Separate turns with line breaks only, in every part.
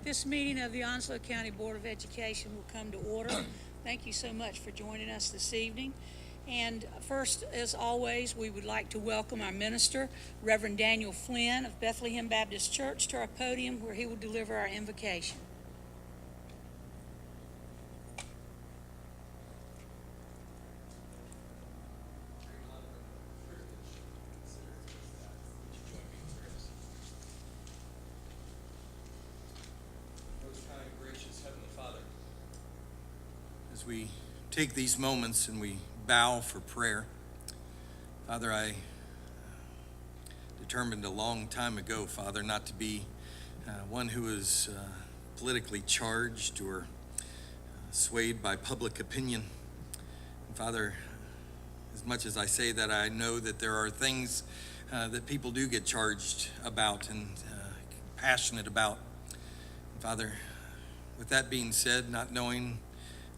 This meeting of the Onslow County Board of Education will come to order. Thank you so much for joining us this evening. And first, as always, we would like to welcome our minister, Reverend Daniel Flynn of Bethlehem Baptist Church, to our podium where he will deliver our invocation.
As we take these moments and we bow for prayer, Father, I determined a long time ago, Father, not to be one who is politically charged or swayed by public opinion. And Father, as much as I say that, I know that there are things that people do get charged about and passionate about. And Father, with that being said,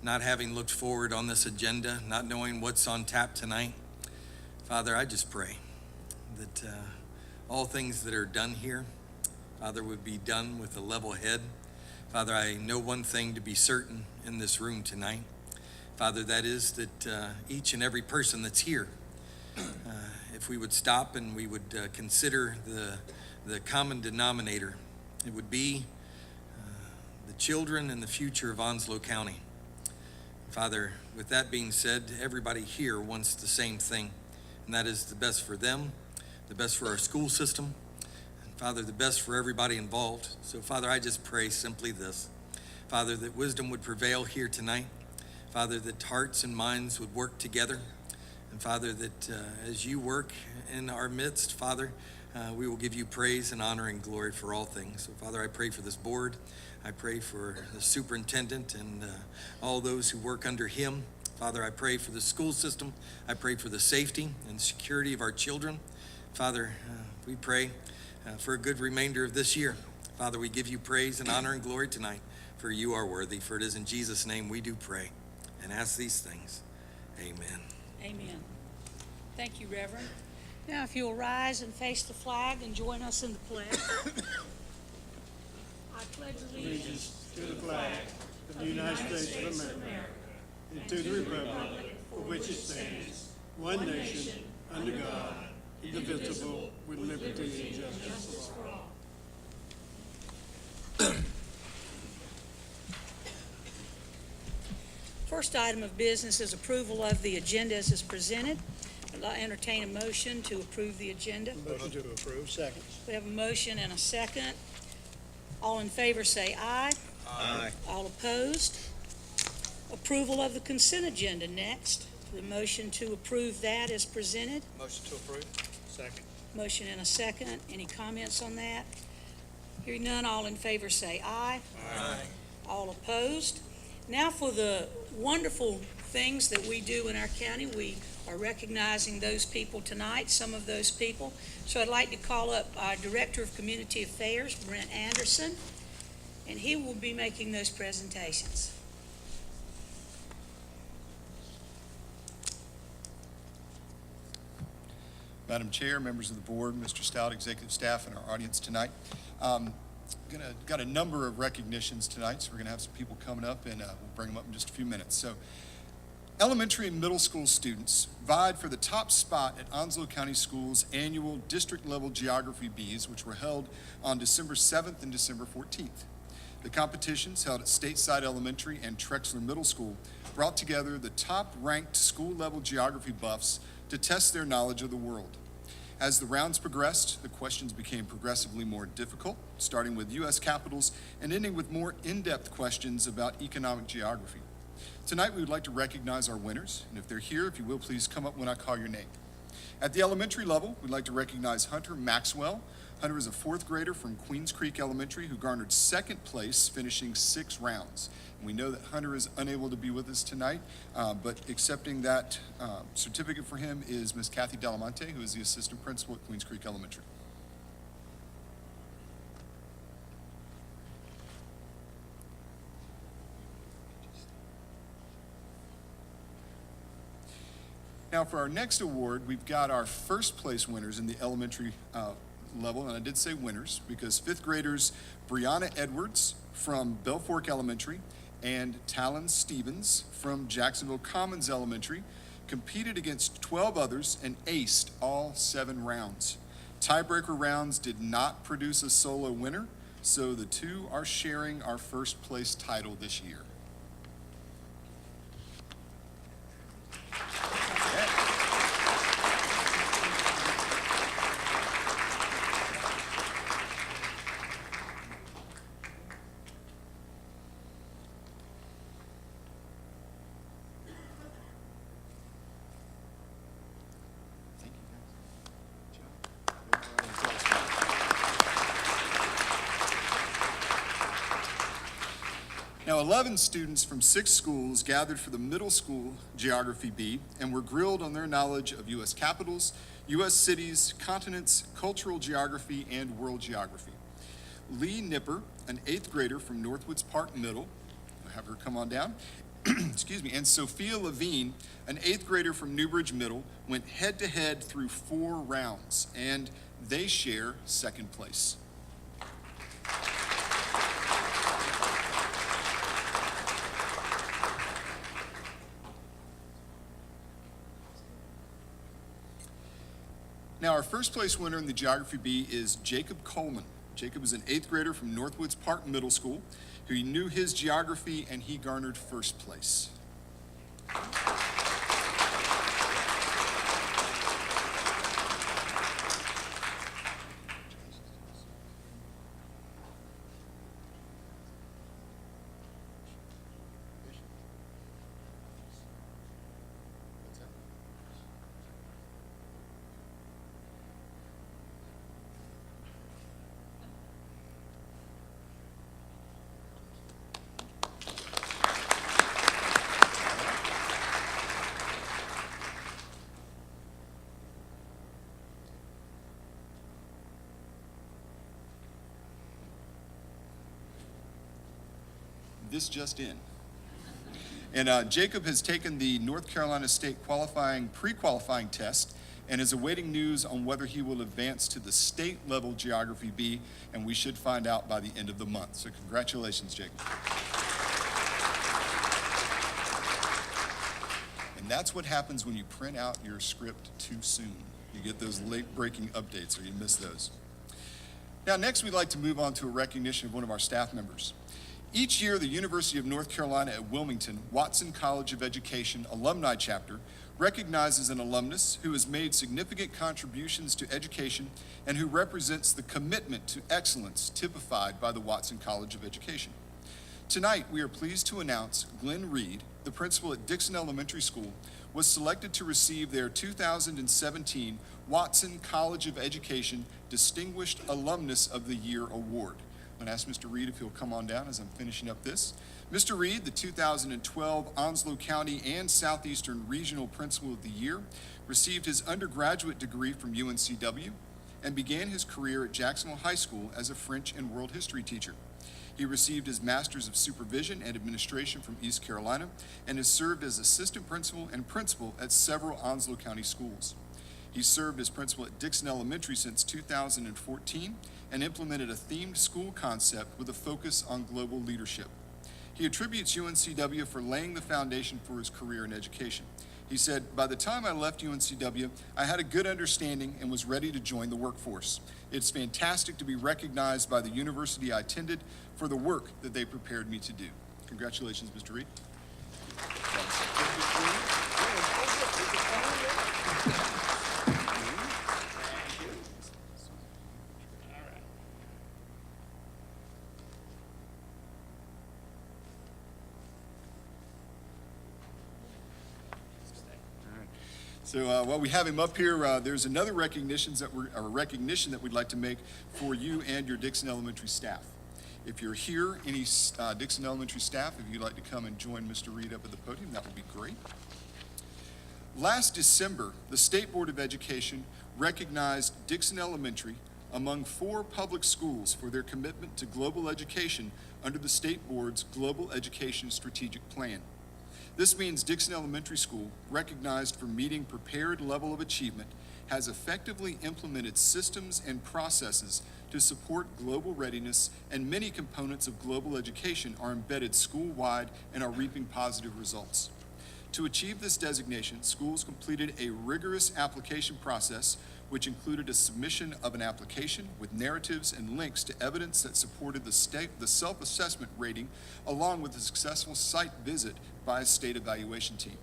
not having looked forward on this agenda, not knowing what's on tap tonight, Father, I just pray that all things that are done here, Father, would be done with a level head. Father, I know one thing to be certain in this room tonight, Father, that is that each and every person that's here, if we would stop and we would consider the common denominator, it would be the children and the future of Onslow County. Father, with that being said, everybody here wants the same thing, and that is the best for them, the best for our school system, and Father, the best for everybody involved. So Father, I just pray simply this, Father, that wisdom would prevail here tonight, Father, that hearts and minds would work together, and Father, that as you work in our midst, Father, we will give you praise and honor and glory for all things. So Father, I pray for this board. I pray for the superintendent and all those who work under him. Father, I pray for the school system. I pray for the safety and security of our children. Father, we pray for a good remainder of this year. Father, we give you praise and honor and glory tonight, for you are worthy. For it is in Jesus' name we do pray and ask these things. Amen.
Amen. Thank you, Reverend. Now, if you'll rise and face the flag and join us in the pledge. I pledge
allegiance to the flag of the United States of America and to the republic for which it stands, one nation, under God, indivisible, with liberty and justice for all.
First item of business is approval of the agenda as is presented. I'll entertain a motion to approve the agenda.
Motion to approve. Second.
We have a motion and a second. All in favor say aye.
Aye.
All opposed? Approval of the consent agenda next. The motion to approve that is presented.
Motion to approve.
Second.
Motion and a second. Any comments on that? Hearing none, all in favor say aye.
Aye.
All opposed? Now for the wonderful things that we do in our county. We are recognizing those people tonight, some of those people. So I'd like to call up our Director of Community Affairs, Brent Anderson, and he will be making those presentations.
Madam Chair, members of the board, Mr. Stout, executive staff, and our audience tonight. Got a number of recognitions tonight, so we're gonna have some people coming up, and we'll bring them up in just a few minutes. So, elementary and middle school students vied for the top spot at Onslow County Schools' annual district-level geography bees, which were held on December 7th and December 14th. The competitions, held at Stateside Elementary and Trexler Middle School, brought together the top-ranked school-level geography buffs to test their knowledge of the world. As the rounds progressed, the questions became progressively more difficult, starting with U.S. capitals and ending with more in-depth questions about economic geography. Tonight, we would like to recognize our winners, and if they're here, if you will, please come up when I call your name. At the elementary level, we'd like to recognize Hunter Maxwell. Hunter is a fourth grader from Queens Creek Elementary who garnered second place, finishing 6 rounds. And we know that Hunter is unable to be with us tonight, but accepting that certificate for him is Miss Kathy Delamonte, who is the assistant principal at Queens Creek Elementary. Now for our next award, we've got our first place winners in the elementary level, and I did say winners, because fifth graders Brianna Edwards from Belfork Elementary and Talon Stevens from Jacksonville Commons Elementary competed against 12 others and aced all 7 rounds. Tiebreaker rounds did not produce a solo winner, so the two are sharing our first place title this year. Now, 11 students from 6 schools gathered for the middle school Geography B and were grilled on their knowledge of U.S. capitals, U.S. cities, continents, cultural geography, and world geography. Lee Nipper, an 8th grader from Northwoods Park Middle, I'll have her come on down, excuse me, and Sophia Levine, an 8th grader from Newbridge Middle, went head-to-head through 4 rounds, and they share second place. Now, our first place winner in the Geography B is Jacob Coleman. Jacob is an 8th grader from Northwoods Park Middle School who knew his geography, and he garnered first place. This just in. And Jacob has taken the North Carolina State pre-qualifying test and is awaiting news on whether he will advance to the state level Geography B, and we should find out by the end of the month. So congratulations, Jacob. And that's what happens when you print out your script too soon. You get those late breaking updates, or you miss those. Now, next we'd like to move on to a recognition of one of our staff members. Each year, the University of North Carolina at Wilmington Watson College of Education Alumni Chapter recognizes an alumnus who has made significant contributions to education and who represents the commitment to excellence typified by the Watson College of Education. Tonight, we are pleased to announce Glenn Reed, the principal at Dixon Elementary School, was selected to receive their 2017 Watson College of Education Distinguished Alumnus of the Year Award. I'm going to ask Mr. Reed if he'll come on down as I'm finishing up this. Mr. Reed, the 2012 Onslow County and Southeastern Regional Principal of the Year, received his undergraduate degree from UNCW and began his career at Jacksonville High School as a French and World History teacher. He received his Master's of Supervision and Administration from East Carolina and has served as assistant principal and principal at several Onslow County schools. He served as principal at Dixon Elementary since 2014 and implemented a themed school concept with a focus on global leadership. He attributes UNCW for laying the foundation for his career in education. He said, "By the time I left UNCW, I had a good understanding and was ready to join the workforce. It's fantastic to be recognized by the university I attended for the work that they prepared me to do." Congratulations, Mr. Reed. So while we have him up here, there's another recognition that we'd like to make for you and your Dixon Elementary staff. If you're here, any Dixon Elementary staff, if you'd like to come and join Mr. Reed up at the podium, that would be great. Last December, the State Board of Education recognized Dixon Elementary among 4 public schools for their commitment to global education under the State Board's Global Education Strategic Plan. This means Dixon Elementary School, recognized for meeting prepared level of achievement, has effectively implemented systems and processes to support global readiness, and many components of global education are embedded school-wide and are reaping positive results. To achieve this designation, schools completed a rigorous application process, which included a submission of an application with narratives and links to evidence that supported the self-assessment rating, along with a successful site visit by a state evaluation team.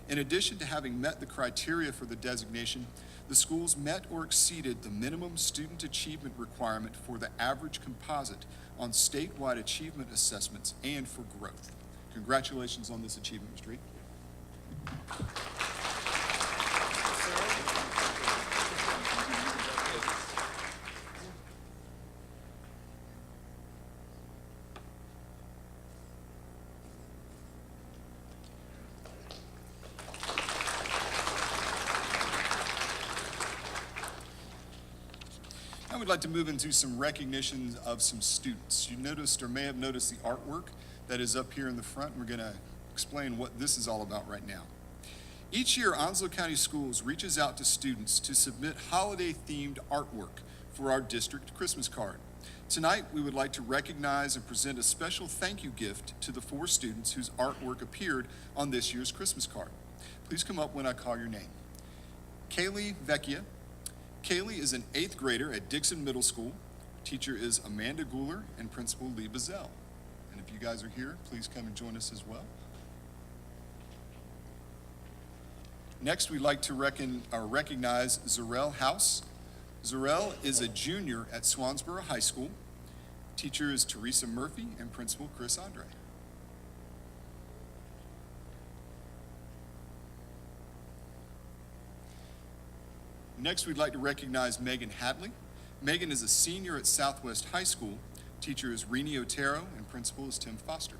In addition to having met the criteria for the designation, the schools met or exceeded the minimum student achievement requirement for the average composite on statewide achievement assessments and for growth. Congratulations on this achievement, Mr. Reed. Now we'd like to move into some recognition of some students. You noticed or may have noticed the artwork that is up here in the front. We're going to explain what this is all about right now. Each year, Onslow County Schools reaches out to students to submit holiday-themed artwork for our district Christmas card. Tonight, we would like to recognize and present a special thank you gift to the 4 students whose artwork appeared on this year's Christmas card. Please come up when I call your name. Kaylee Vecchia. Kaylee is an 8th grader at Dixon Middle School. Teacher is Amanda Guler and Principal Lee Bazell. And if you guys are here, please come and join us as well. Next, we'd like to recognize Zarel House. Zarel is a junior at Swansboro High School. Teacher is Teresa Murphy and Principal Chris Andre. Next, we'd like to recognize Megan Hadley. Megan is a senior at Southwest High School. Teacher is Rini Otero and Principal is Tim Foster.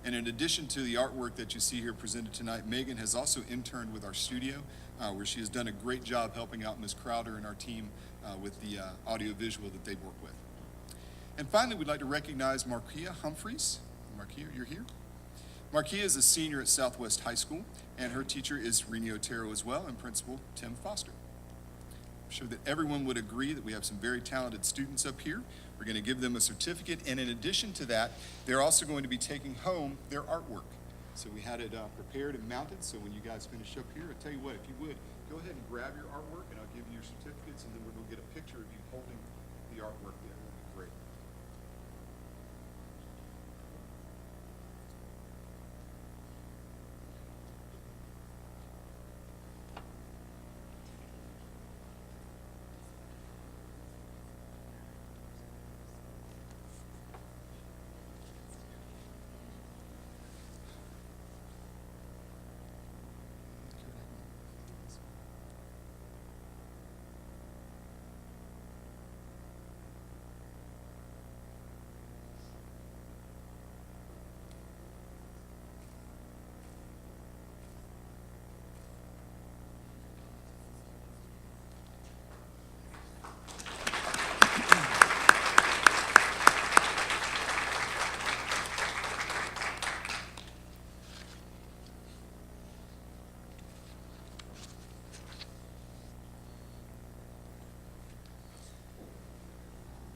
And in addition to the artwork that you see here presented tonight, Megan has also interned with our studio, where she has done a great job helping out Ms. Crowder and our team with the audio-visual that they work with. And finally, we'd like to recognize Markia Humphreys. Markia, you're here? Markia is a senior at Southwest High School, and her teacher is Rini Otero as well, and Principal Tim Foster. I'm sure that everyone would agree that we have some very talented students up here. We're going to give them a certificate, and in addition to that, they're also going to be taking home their artwork. So we had it prepared and mounted, so when you guys finish up here, I'll tell you what, if you would, go ahead and grab your artwork, and I'll give you your certificates, and then we're going to get a picture of you holding the artwork there. That'd be great.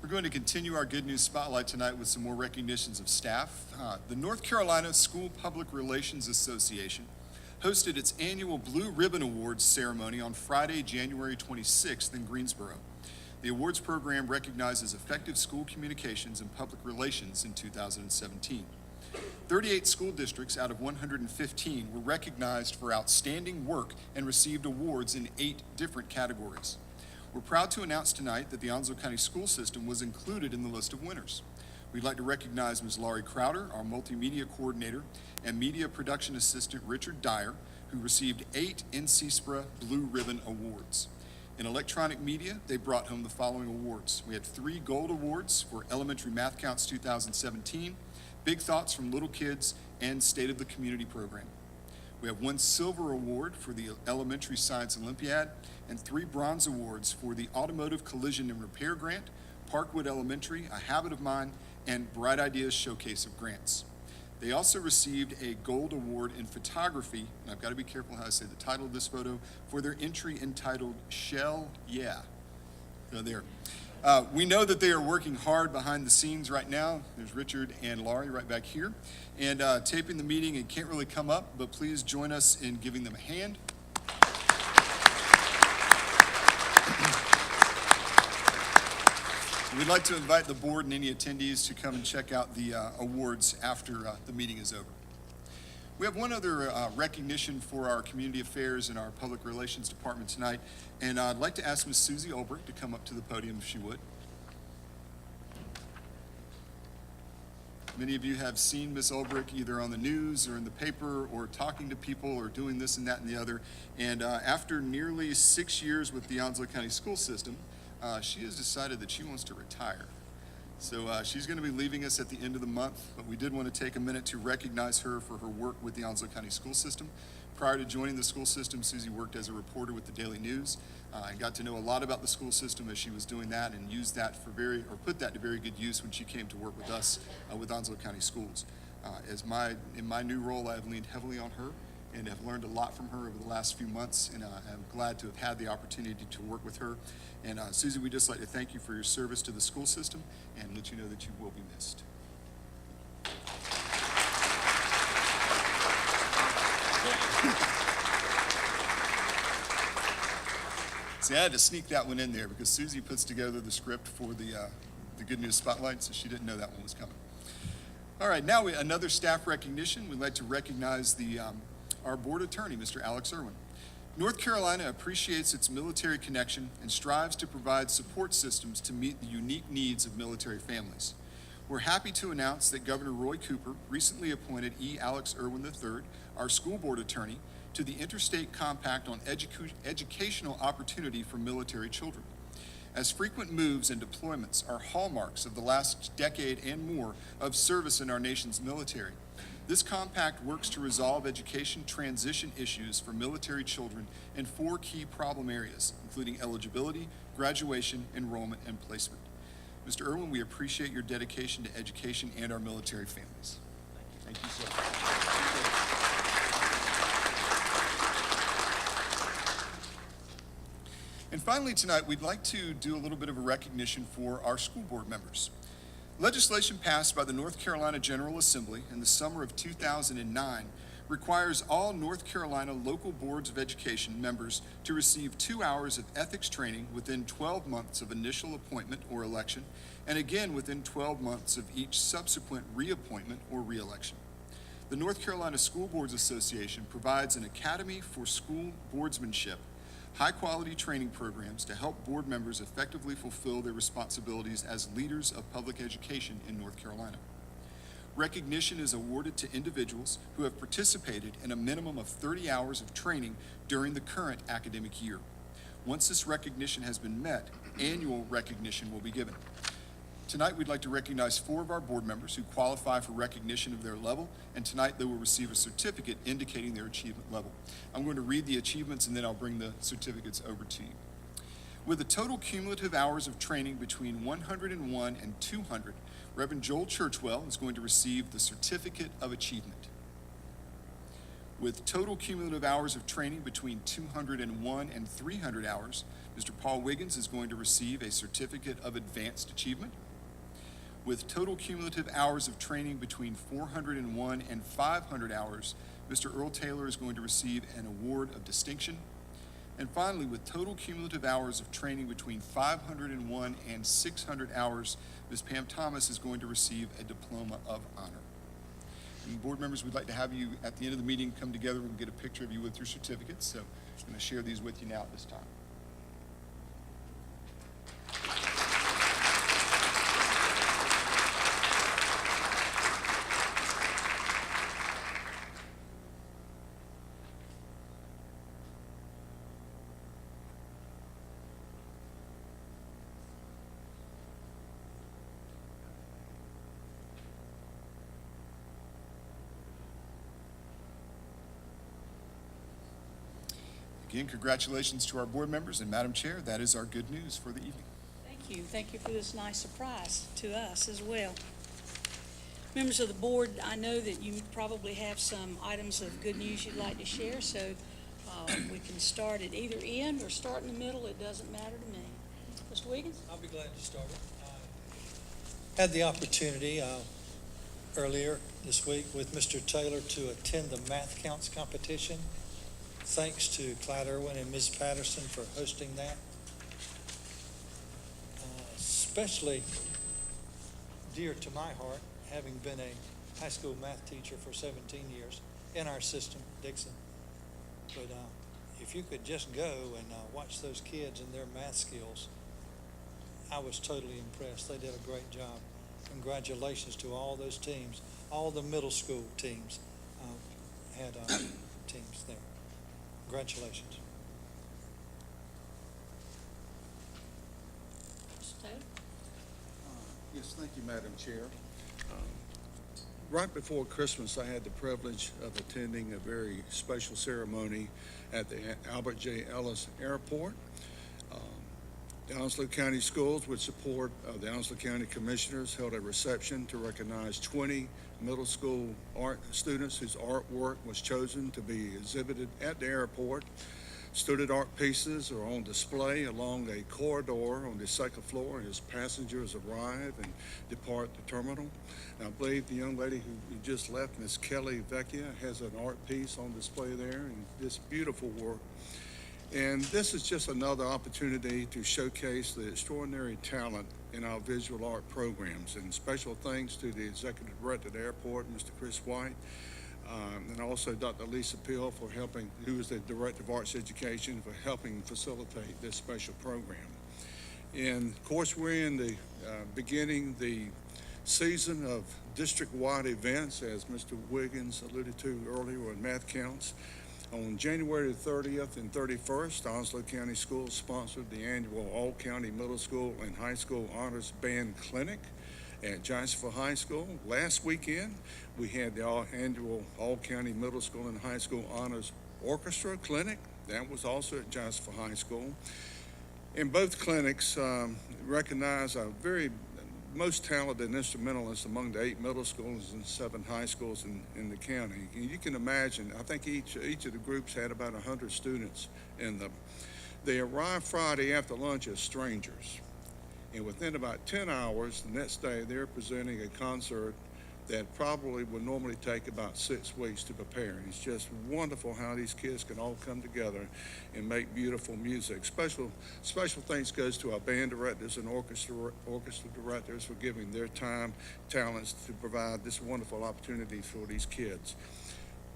We're going to continue our Good News Spotlight tonight with some more recognitions of staff. The North Carolina School Public Relations Association hosted its annual Blue Ribbon Awards ceremony on Friday, January 26th in Greensboro. The awards program recognizes effective school communications and public relations in 2017. 38 school districts out of 115 were recognized for outstanding work and received awards in 8 different categories. We're proud to announce tonight that the Onslow County School System was included in the list of winners. We'd like to recognize Ms. Laurie Crowder, our multimedia coordinator, and media production assistant Richard Dyer, who received 8 NCSPRA Blue Ribbon Awards. In electronic media, they brought home the following awards. We had 3 gold awards for Elementary Math Counts 2017, Big Thoughts from Little Kids, and State of the Community program. We have 1 silver award for the Elementary Science Olympiad and 3 bronze awards for the Automotive Collision and Repair Grant, Parkwood Elementary, A Habit of Mine, and Bright Ideas Showcase of Grants. They also received a gold award in photography, and I've got to be careful how I say the title of this photo, for their entry entitled Shell Yeah. So there. We know that they are working hard behind the scenes right now. There's Richard and Laurie right back here, and taping the meeting and can't really come up, but please join us in giving them a hand. We'd like to invite the board and any attendees to come and check out the awards after the meeting is over. We have one other recognition for our community affairs and our public relations department tonight, and I'd like to ask Ms. Susie Ulbrich to come up to the podium if she would. Many of you have seen Ms. Ulbrich either on the news or in the paper or talking to people or doing this and that and the other, and after nearly 6 years with the Onslow County School System, she has decided that she wants to retire. So she's going to be leaving us at the end of the month, but we did want to take a minute to recognize her for her work with the Onslow County School System. Prior to joining the school system, Susie worked as a reporter with the Daily News and got to know a lot about the school system as she was doing that, and used that for put that to very good use when she came to work with us with Onslow County Schools. In my new role, I have leaned heavily on her and have learned a lot from her over the last few months, and I'm glad to have had the opportunity to work with her. And Susie, we'd just like to thank you for your service to the school system and let you know that you will be missed. See, I had to sneak that one in there because Susie puts together the script for the Good News Spotlight, so she didn't know that one was coming. All right, now another staff recognition. We'd like to recognize our board attorney, Mr. Alex Irwin. North Carolina appreciates its military connection and strives to provide support systems to meet the unique needs of military families. We're happy to announce that Governor Roy Cooper recently appointed E. Alex Irwin III, our school board attorney, to the Interstate Compact on Educational Opportunity for Military Children. As frequent moves and deployments are hallmarks of the last decade and more of service in our nation's military, this compact works to resolve education transition issues for military children in 4 key problem areas, including eligibility, graduation, enrollment, and placement. Mr. Irwin, we appreciate your dedication to education and our military families. Thank you, sir. And finally tonight, we'd like to do a little bit of a recognition for our school board members. Legislation passed by the North Carolina General Assembly in the summer of 2009 requires all North Carolina local boards of education members to receive 2 hours of ethics training within 12 months of initial appointment or election, and again within 12 months of each subsequent reappointment or reelection. The North Carolina School Boards Association provides an academy for school boardsmanship, high-quality training programs to help board members effectively fulfill their responsibilities as leaders of public education in North Carolina. Recognition is awarded to individuals who have participated in a minimum of 30 hours of training during the current academic year. Once this recognition has been met, annual recognition will be given. Tonight, we'd like to recognize 4 of our board members who qualify for recognition of their level, and tonight they will receive a certificate indicating their achievement level. I'm going to read the achievements and then I'll bring the certificates over to you. With a total cumulative hours of training between 101 and 200, Reverend Joel Churchwell is going to receive the Certificate of Achievement. With total cumulative hours of training between 201 and 300 hours, Mr. Paul Wiggins is going to receive a Certificate of Advanced Achievement. With total cumulative hours of training between 401 and 500 hours, Mr. Earl Taylor is going to receive an Award of Distinction. And finally, with total cumulative hours of training between 501 and 600 hours, Ms. Pam Thomas is going to receive a Diploma of Honor. And board members, we'd like to have you at the end of the meeting come together and get a picture of you with your certificates. So I'm going to share these with you now at this time. Again, congratulations to our board members, and Madam Chair, that is our good news for the evening.
Thank you. Thank you for this nice surprise to us as well. Members of the board, I know that you probably have some items of good news you'd like to share, so we can start at either end or start in the middle. It doesn't matter to me. Mr. Wiggins?
I'll be glad to start it. I had the opportunity earlier this week with Mr. Taylor to attend the Math Counts competition. Thanks to Clyde Irwin and Ms. Patterson for hosting that. Especially dear to my heart, having been a high school math teacher for 17 years in our system, Dixon. But if you could just go and watch those kids and their math skills, I was totally impressed. They did a great job. Congratulations to all those teams. All the middle school teams had teams there. Congratulations.
Mr. Taylor?
Yes, thank you, Madam Chair. Right before Christmas, I had the privilege of attending a very special ceremony at the Albert J. Ellis Airport. The Onslow County Schools, with support of the Onslow County Commissioners, held a reception to recognize 20 middle school art students whose artwork was chosen to be exhibited at the airport. Student art pieces are on display along a corridor on the second floor as passengers arrive and depart the terminal. And I believe the young lady who just left, Miss Kelly Vecchia, has an art piece on display there, and this beautiful work. And this is just another opportunity to showcase the extraordinary talent in our visual art programs. And special thanks to the Executive Director at the airport, Mr. Chris White, and also Dr. Lisa Peel for helping, who is the Director of Arts Education, for helping facilitate this special program. And of course, we're in the beginning the season of district-wide events, as Mr. Wiggins alluded to earlier on Math Counts. On January 30th and 31st, Onslow County Schools sponsored the annual All-County Middle School and High School Honors Band Clinic at Jacksonville High School. Last weekend, we had the annual All-County Middle School and High School Honors Orchestra Clinic. That was also at Jacksonville High School. In both clinics, recognize our very most talented instrumentalists among the 8 middle schools and 7 high schools in the county. You can imagine, I think each of the groups had about 100 students in them. They arrived Friday after lunch as strangers. And within about 10 hours, the next day, they're presenting a concert that probably would normally take about 6 weeks to prepare. It's just wonderful how these kids can all come together and make beautiful music. Special thanks goes to our band directors and orchestra directors for giving their time, talents to provide this wonderful opportunity for these kids.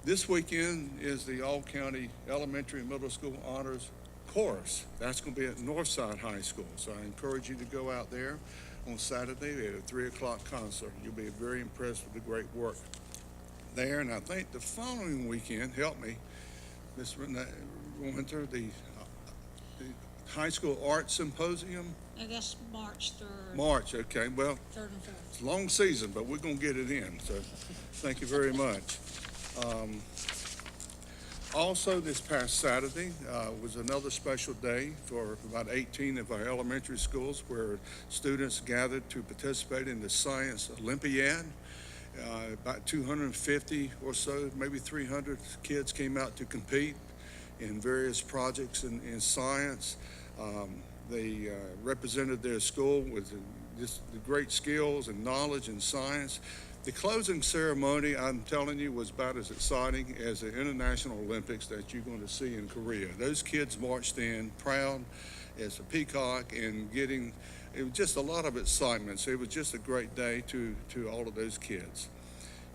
This weekend is the All-County Elementary and Middle School Honors Chorus. That's going to be at Northside High School, so I encourage you to go out there on Saturday at a 3 o'clock concert. You'll be very impressed with the great work there. And I think the following weekend, help me, Ms. Winter, the High School Art Symposium.
No, that's March 3rd.
March, okay. Well,
3rd and 4th.
it's a long season, but we're going to get it in. So thank you very much. Also, this past Saturday was another special day for about 18 of our elementary schools where students gathered to participate in the Science Olympiad. About 250 or so, maybe 300 kids came out to compete in various projects in science. They represented their school with just the great skills and knowledge in science. The closing ceremony, I'm telling you, was about as exciting as the International Olympics that you're going to see in Korea. Those kids marched in proud as a peacock and it was just a lot of excitement. So it was just a great day to all of those kids.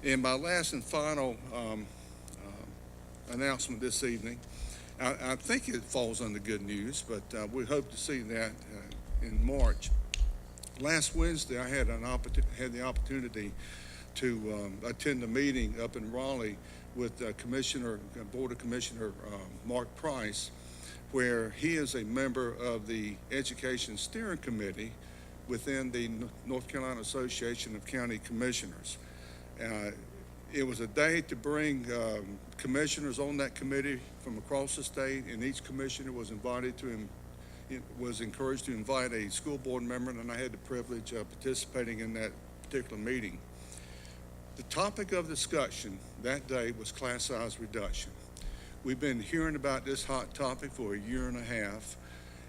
And my last and final announcement this evening, I think it falls under good news, but we hope to see that in March. Last Wednesday, I had the opportunity to attend a meeting up in Raleigh with Board of Commissioner Mark Price, where he is a member of the Education Steering Committee within the North Carolina Association of County Commissioners. It was a day to bring commissioners on that committee from across the state, and each commissioner was encouraged to invite a school board member, and I had the privilege of participating in that particular meeting. The topic of discussion that day was class size reduction. We've been hearing about this hot topic for a year and a half,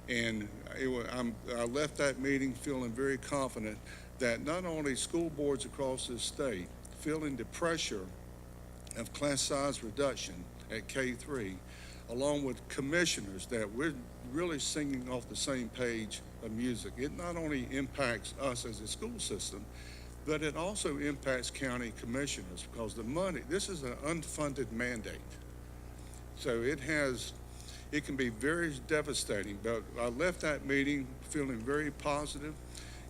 and I left that meeting feeling very confident that not only school boards across the state feeling the pressure of class size reduction at K-3, along with commissioners, that we're really singing off the same page of music. It not only impacts us as a school system, but it also impacts county commissioners, because the money, this is an unfunded mandate. So it can be very devastating, but I left that meeting feeling very positive.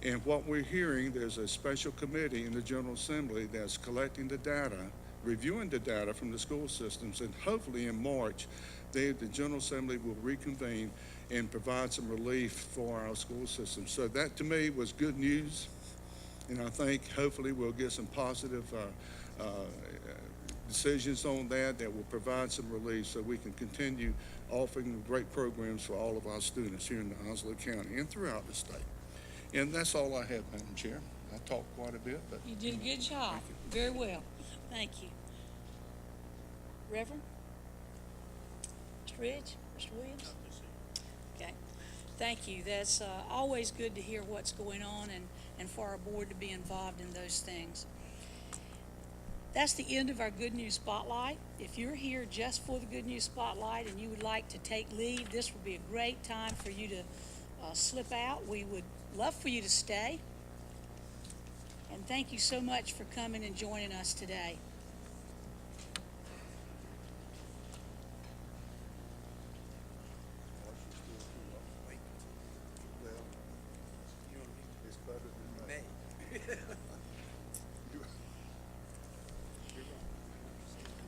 And what we're hearing, there's a special committee in the General Assembly that's collecting the data, reviewing the data from the school systems, and hopefully in March, the General Assembly will reconvene and provide some relief for our school system. So that to me was good news, and I think hopefully we'll get some positive decisions on that will provide some relief so we can continue offering great programs for all of our students here in the Onslow County and throughout the state. And that's all I have, Madam Chair. I talked quite a bit, but.
You did a good job. Very well. Thank you. Reverend? Mr. Ridge? Mr. Williams? Okay. Thank you. That's always good to hear what's going on and for our board to be involved in those things. That's the end of our Good News Spotlight. If you're here just for the Good News Spotlight and you would like to take leave, this would be a great time for you to slip out. We would love for you to stay. And thank you so much for coming and joining us today.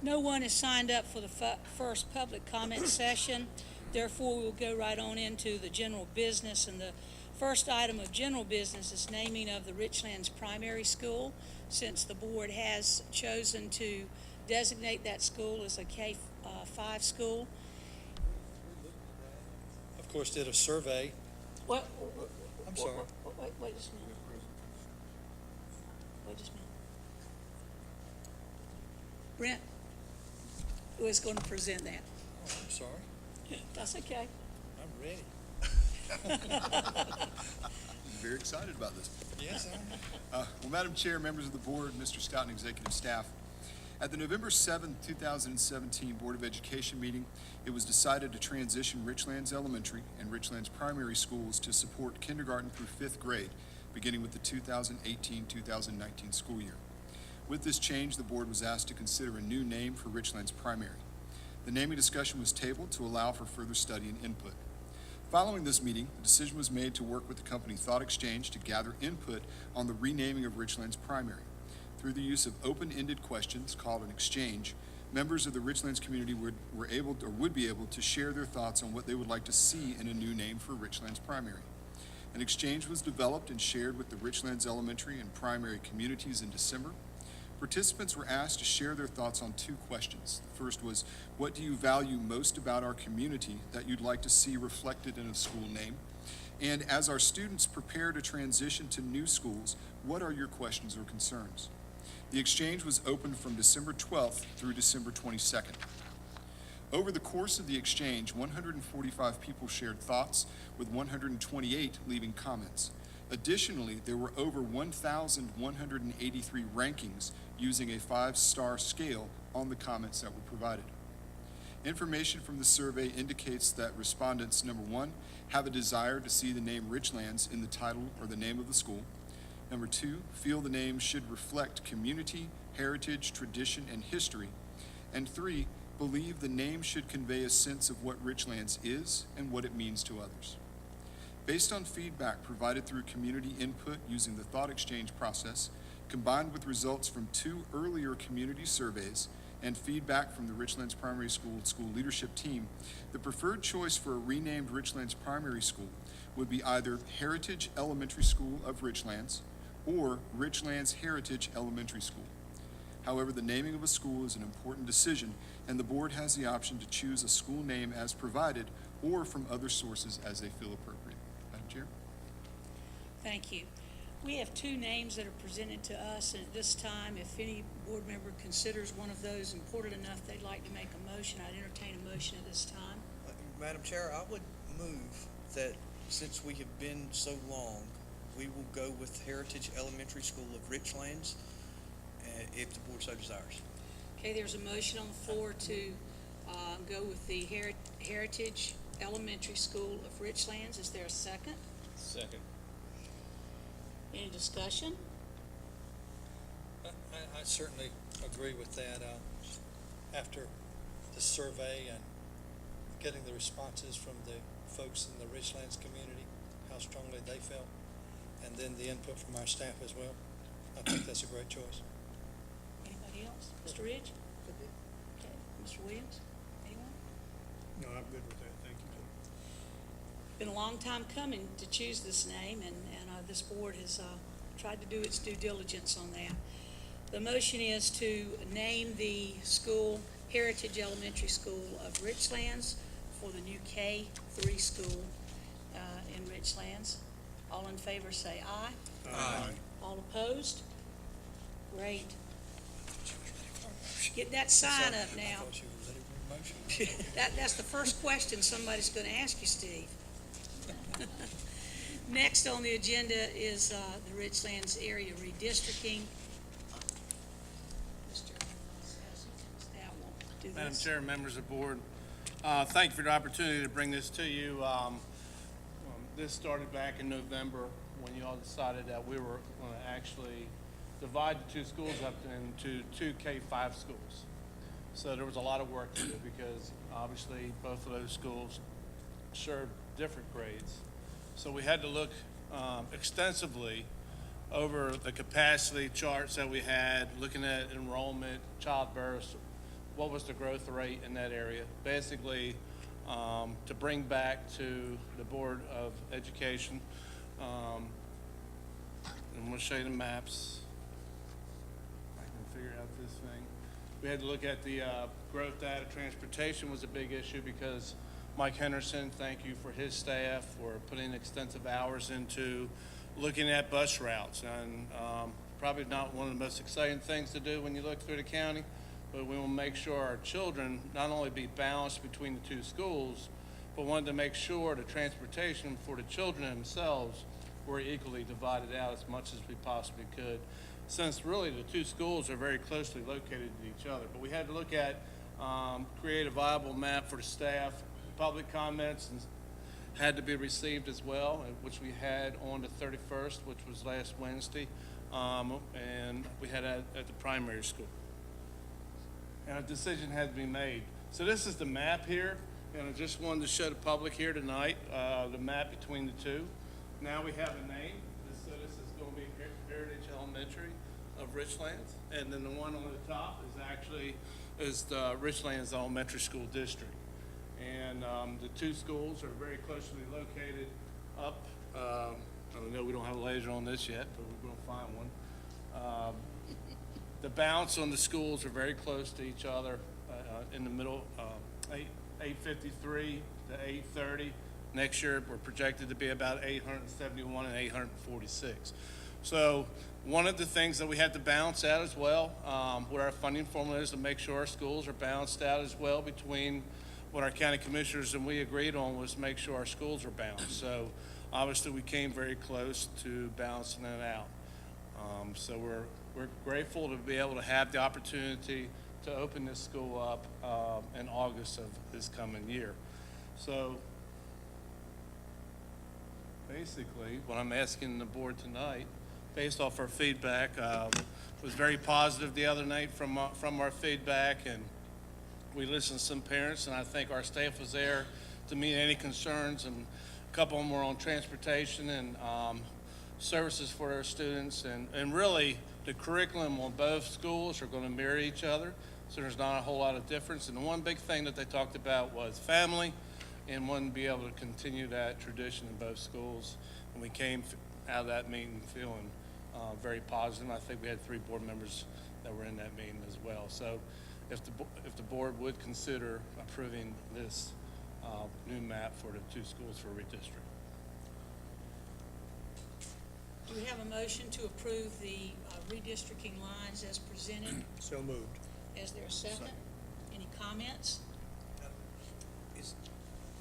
No one has signed up for the first public comment session. Therefore, we'll go right on into the general business. And the first item of general business is naming of the Richlands Primary School, since the board has chosen to designate that school as a K-5 school.
Of course, did a survey.
What?
I'm sorry.
Wait just a minute. Wait just a minute. Brent was going to present that.
Oh, I'm sorry.
That's okay.
I'm ready.
Very excited about this.
Yes,
Well, Madam Chair, members of the board, Mr. Stout, and executive staff, at the November 7, 2017 Board of Education meeting, it was decided to transition Richlands Elementary and Richlands Primary Schools to support kindergarten through 5th grade, beginning with the 2018-2019 school year. With this change, the board was asked to consider a new name for Richlands Primary. The naming discussion was tabled to allow for further study and input. Following this meeting, the decision was made to work with the company Thought Exchange to gather input on the renaming of Richlands Primary. Through the use of open-ended questions called an exchange, members of the Richlands community would be able to share their thoughts on what they would like to see in a new name for Richlands Primary. An exchange was developed and shared with the Richlands Elementary and Primary communities in December. Participants were asked to share their thoughts on 2 questions. The first was, what do you value most about our community that you'd like to see reflected in a school name? And as our students prepare to transition to new schools, what are your questions or concerns? The exchange was open from December 12th through December 22nd. Over the course of the exchange, 145 people shared thoughts, with 128 leaving comments. Additionally, there were over 1,183 rankings using a 5-star scale on the comments that were provided. Information from the survey indicates that respondents, number 1, have a desire to see the name Richlands in the title or the name of the school. Number 2, feel the name should reflect community, heritage, tradition, and history. And 3, believe the name should convey a sense of what Richlands is and what it means to others. Based on feedback provided through community input using the Thought Exchange process, combined with results from 2 earlier community surveys and feedback from the Richlands Primary School school leadership team, the preferred choice for a renamed Richlands Primary School would be either Heritage Elementary School of Richlands or Richlands Heritage Elementary School. However, the naming of a school is an important decision, and the board has the option to choose a school name as provided or from other sources as they feel appropriate. Madam Chair?
Thank you. We have two names that are presented to us, and at this time, if any board member considers one of those important enough they'd like to make a motion, I'd entertain a motion at this time.
Madam Chair, I would move that since we have been so long, we will go with Heritage Elementary School of Richlands, if the board so desires.
Okay, there's a motion on the floor to go with the Heritage Elementary School of Richlands. Is there a second?
Second.
Any discussion?
I certainly agree with that. After the survey and getting the responses from the folks in the Richlands community, how strongly they felt, and then the input from our staff as well, I think that's a great choice.
Anybody else? Mr. Ridge? Okay. Mr. Williams? Anyone?
No, I'm good with that, thank you.
Been a long time coming to choose this name, and this board has tried to do its due diligence on that. The motion is to name the school Heritage Elementary School of Richlands for the new K-3 school in Richlands. All in favor say aye.
Aye.
All opposed? Great. Get that sign up
I
now.
thought you were ready for a motion.
That's the first question somebody's going to ask you, Steve. Next on the agenda is the Richlands area redistricting. Mr. Stout will do this.
Madam Chair, members of the board, thank you for the opportunity to bring this to you. This started back in November when you all decided that we were going to actually divide the two schools up into two K-5 schools. So there was a lot of work to do because obviously both of those schools serve different grades. So we had to look extensively over the capacity charts that we had, looking at enrollment, childbirth, what was the growth rate in that area, basically to bring back to the Board of Education. And I'm going to show you the maps. I can figure out this thing. We had to look at the growth data. Transportation was a big issue because Mike Henderson, thank you for his staff for putting extensive hours into looking at bus routes. And probably not one of the most exciting things to do when you look through the county, but we will make sure our children not only be balanced between the two schools, but wanted to make sure the transportation for the children themselves were equally divided out as much as we possibly could, since really the two schools are very closely located to each other. But we had to look at, create a viable map for the staff. Public comments had to be received as well, which we had on the 31st, which was last Wednesday, and we had at the primary school. And a decision had to be made. So this is the map here, and I just wanted to show the public here tonight, the map between the two. Now we have a name. So this is going to be Heritage Elementary of Richlands, and then the one on the top is the Richlands Elementary School District. And the two schools are very closely located up. I know we don't have a laser on this yet, but we're going to find one. The bounds on the schools are very close to each other in the middle, 853 to 830. Next year, we're projected to be about 871 and 846. So one of the things that we had to balance out as well, what our funding formula is to make sure our schools are balanced out as well between what our county commissioners and we agreed on was make sure our schools are balanced. So obviously we came very close to balancing that out. So we're grateful to be able to have the opportunity to open this school up in August of this coming year. So basically what I'm asking the board tonight, based off our feedback, was very positive the other night from our feedback, and we listened to some parents, and I think our staff was there to meet any concerns, and a couple of them were on transportation and services for our students, and really the curriculum on both schools are going to mirror each other, so there's not a whole lot of difference. And the one big thing that they talked about was family and wanting to be able to continue that tradition in both schools, and we came out of that meeting feeling very positive. I think we had 3 board members that were in that meeting as well. So if the board would consider approving this new map for the two schools for redistricting.
Do we have a motion to approve the redistricting lines as presented?
So moved.
Is there a second? Any comments?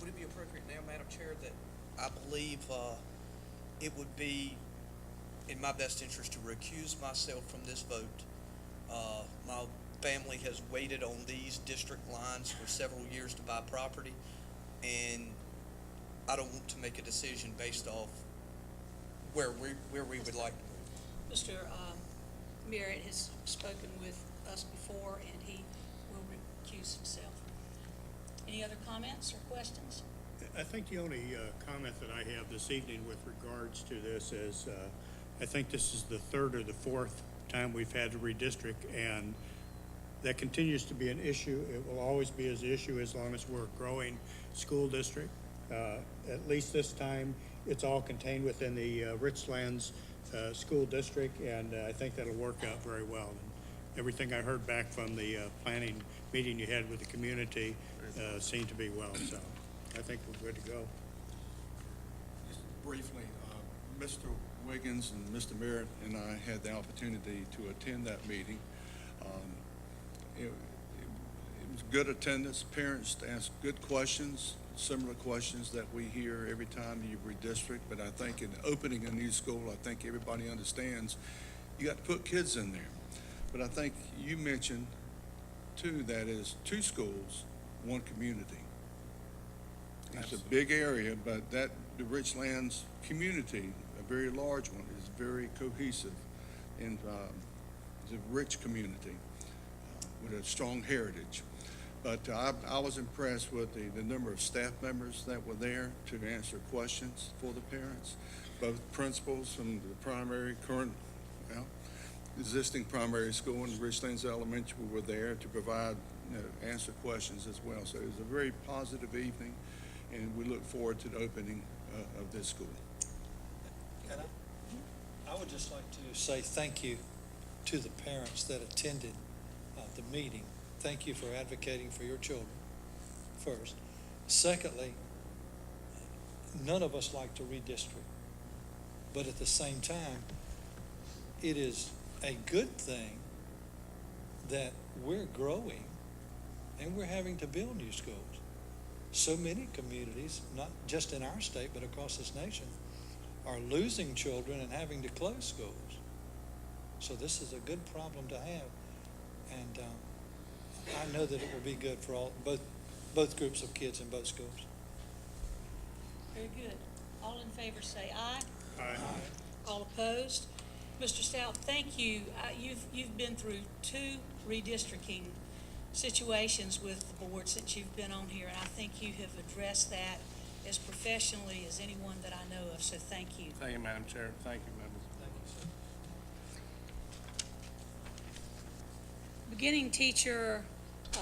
Would it be appropriate now, Madam Chair, that I believe it would be in my best interest to recuse myself from this vote? My family has waited on these district lines for several years to buy property, and I don't want to make a decision based off where we would like to move.
Mr. Merritt has spoken with us before, and he will recuse himself. Any other comments or questions?
I think the only comment that I have this evening with regards to this is, I think this is the third or the fourth time we've had to redistrict, and that continues to be an issue. It will always be an issue as long as we're a growing school district. At least this time, it's all contained within the Richlands School District, and I think that'll work out very well. And everything I heard back from the planning meeting you had with the community seemed to be well, so I think we're good to go.
Just briefly, Mr. Wiggins and Mr. Merritt and I had the opportunity to attend that meeting. It was good attendance. Parents asked good questions, similar questions that we hear every time you redistrict. But I think in opening a new school, I think everybody understands you got to put kids in there. But I think you mentioned too that is 2 schools, 1 community. It's a big area, but the Richlands community, a very large one, is very cohesive and it's a rich community with a strong heritage. But I was impressed with the number of staff members that were there to answer questions for the parents, both principals from the existing primary school and Richlands Elementary were there to provide, answer questions as well. So it was a very positive evening, and we look forward to the opening of this school.
And I would just like to say thank you to the parents that attended the meeting. Thank you for advocating for your children, first. Secondly, none of us like to redistrict, but at the same time, it is a good thing that we're growing and we're having to build new schools. So many communities, not just in our state, but across this nation, are losing children and having to close schools. So this is a good problem to have. And I know that it will be good for both groups of kids in both schools.
Very good. All in favor say aye.
Aye.
All opposed? Mr. Stout, thank you. You've been through 2 redistricting situations with the board since you've been on here, and I think you have addressed that as professionally as anyone that I know of, so thank you.
Thank you, Madam Chair. Thank you, members.
Thank you, sir.
Beginning teacher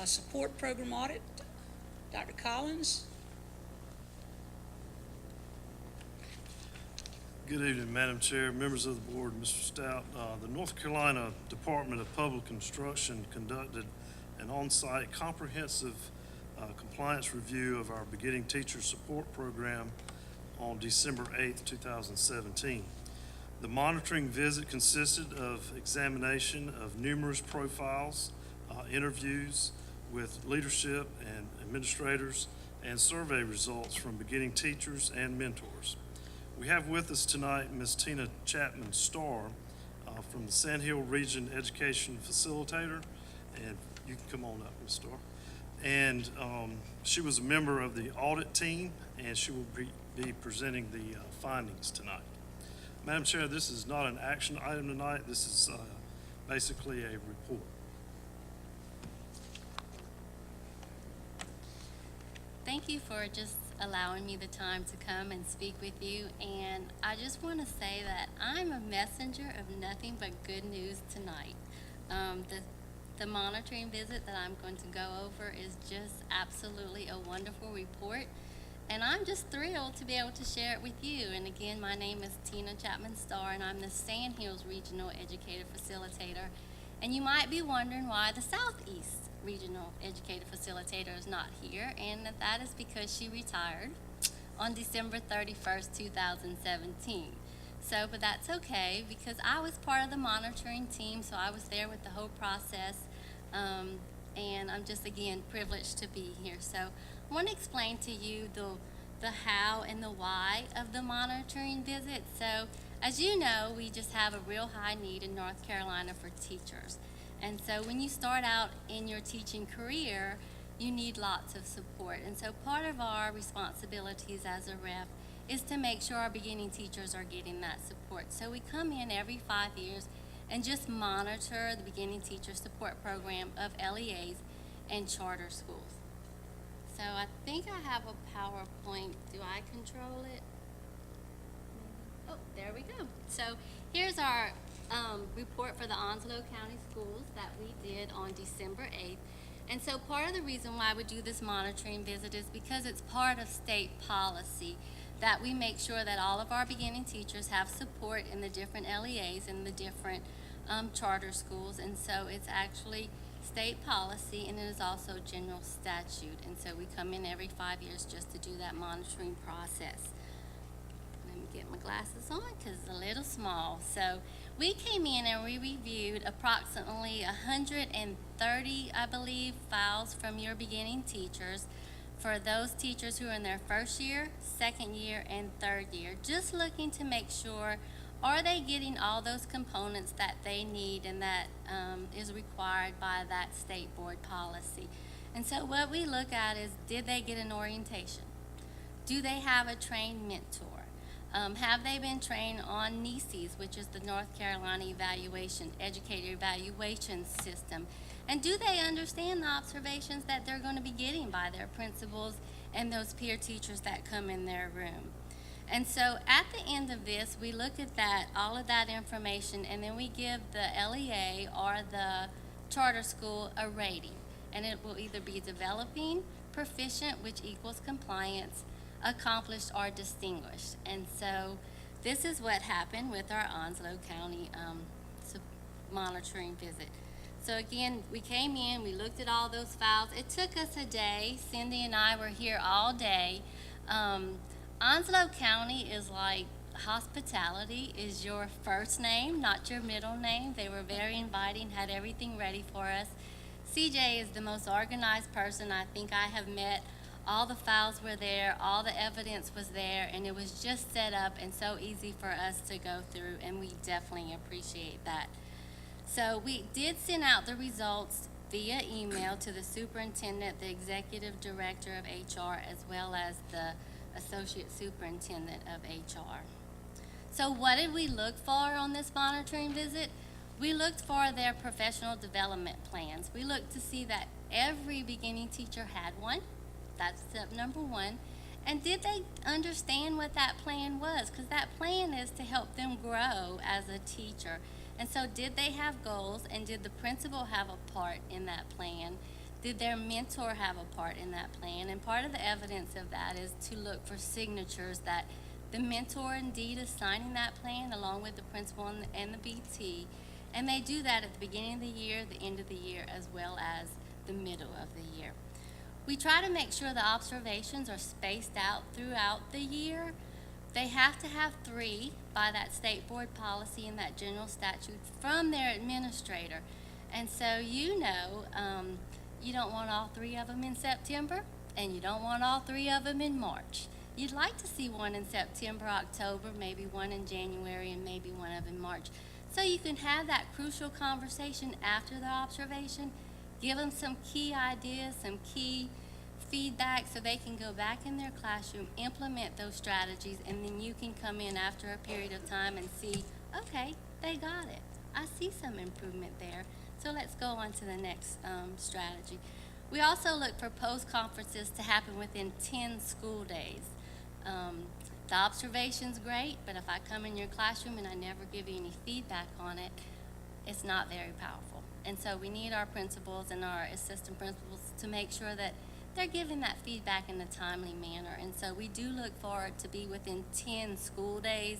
support program audit, Dr. Collins.
Good evening, Madam Chair, members of the board, Mr. Stout. The North Carolina Department of Public Instruction conducted an on-site comprehensive compliance review of our beginning teacher support program on December 8th, 2017. The monitoring visit consisted of examination of numerous profiles, interviews with leadership and administrators, and survey results from beginning teachers and mentors. We have with us tonight Ms. Tina Chapman-Starr from the Sand Hill Region Education Facilitator, and you can come on up, Ms. Starr. And she was a member of the audit team, and she will be presenting the findings tonight. Madam Chair, this is not an action item tonight. This is basically a report.
Thank you for just allowing me the time to come and speak with you. And I just want to say that I'm a messenger of nothing but good news tonight. The monitoring visit that I'm going to go over is just absolutely a wonderful report. And I'm just thrilled to be able to share it with you. And again, my name is Tina Chapman-Starr, and I'm the Sand Hills Regional Educator Facilitator. And you might be wondering why the Southeast Regional Educator Facilitator is not here, and that is because she retired on December 31st, 2017. So, but that's okay because I was part of the monitoring team, so I was there with the whole process. And I'm just, again, privileged to be here. So I want to explain to you the how and the why of the monitoring visit. So as you know, we just have a real high need in North Carolina for teachers. And so when you start out in your teaching career, you need lots of support. And so part of our responsibilities as a rep is to make sure our beginning teachers are getting that support. So we come in every 5 years and just monitor the beginning teacher support program of LEAs and charter schools. So I think I have a PowerPoint. Do I control it? Oh, there we go. So here's our report for the Onslow County Schools that we did on December 8th. And so part of the reason why we do this monitoring visit is because it's part of state policy that we make sure that all of our beginning teachers have support in the different LEAs and the different charter schools. And so it's actually state policy, and it is also general statute. And so we come in every 5 years just to do that monitoring process. Let me get my glasses on because it's a little small. So we came in and we reviewed approximately 130, I believe, files from your beginning teachers for those teachers who are in their first year, second year, and third year, just looking to make sure, are they getting all those components that they need and that is required by that state board policy. And so what we look at is, did they get an orientation? Do they have a trained mentor? Have they been trained on NECES, which is the North Carolina Educator Evaluation System? And do they understand the observations that they're going to be getting by their principals and those peer teachers that come in their room? And so at the end of this, we look at that, all of that information, and then we give the LEA or the charter school a rating. And it will either be developing, proficient, which equals compliance, accomplished, or distinguished. And so this is what happened with our Onslow County monitoring visit. So again, we came in, we looked at all those files. It took us a day. Cindy and I were here all day. Onslow County is like hospitality is your first name, not your middle name. They were very inviting, had everything ready for us. CJ is the most organized person I think I have met. All the files were there, all the evidence was there, and it was just set up and so easy for us to go through, and we definitely appreciate that. So we did send out the results via email to the superintendent, the executive director of HR, as well as the associate superintendent of HR. So what did we look for on this monitoring visit? We looked for their professional development plans. We looked to see that every beginning teacher had one. That's step number one. And did they understand what that plan was? Because that plan is to help them grow as a teacher. And so did they have goals, and did the principal have a part in that plan? Did their mentor have a part in that plan? And part of the evidence of that is to look for signatures that the mentor indeed is signing that plan along with the principal and the BT. And they do that at the beginning of the year, the end of the year, as well as the middle of the year. We try to make sure the observations are spaced out throughout the year. They have to have 3 by that state board policy and that general statute from their administrator. And so you know, you don't want all 3 of them in September, and you don't want all 3 of them in March. You'd like to see one in September, October, maybe one in January, and maybe one of in March. So you can have that crucial conversation after the observation, give them some key ideas, some key feedback so they can go back in their classroom, implement those strategies, and then you can come in after a period of time and see, okay, they got it. I see some improvement there. So let's go on to the next strategy. We also look for post-conferences to happen within 10 school days. The observation's great, but if I come in your classroom and I never give you any feedback on it, it's not very powerful. And so we need our principals and our assistant principals to make sure that they're giving that feedback in a timely manner. And so we do look for it to be within 10 school days.